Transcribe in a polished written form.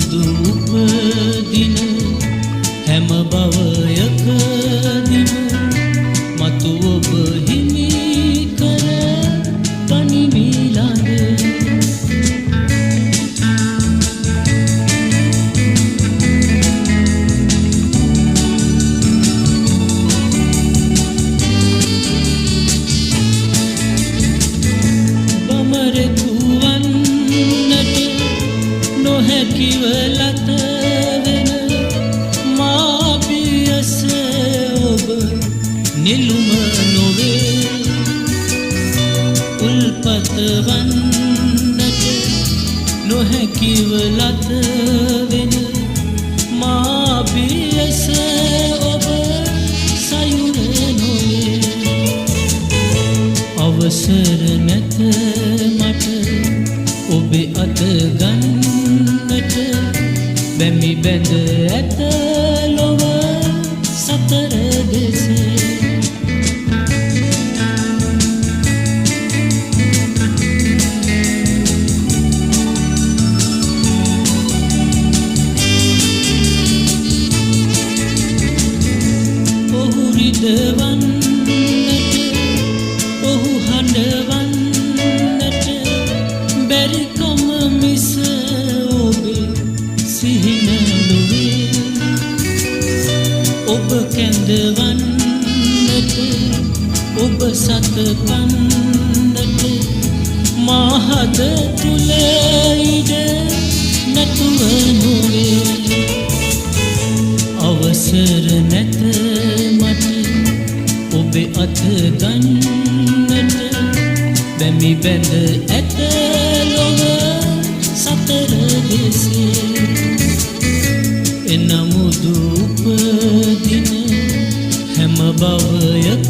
එනමුදු උපදින හැම භවයකදීම මතු ඔබ හිමි කර පණිවිඩ කිවලත වෙන මා පියස ඔබ නිලුම නොවේ උල්පත වන්නට නොහැකිවලත වෙන මා පියස ඔබ සයුර නොවේ අවසර නැත මට ඔබේ අත ගන්න බැමි බැඳ ඇත ලොව සතර දෙසේ ඔහු රිදවන්නට ඔහු හඬවන්නට බැරිකම මිස ඔබේ සිහින නොවේ ඔබ කැඳවන්නට ඔබ සතපන්නට මහද තුල ඉඩ නැතුව නොවේ අවසර නැත මට ඔබේ අත ගන්නට බැමි බැඳ ඇත ලොව සතර දෙසේ එනමුදු උපදින හැම භවයක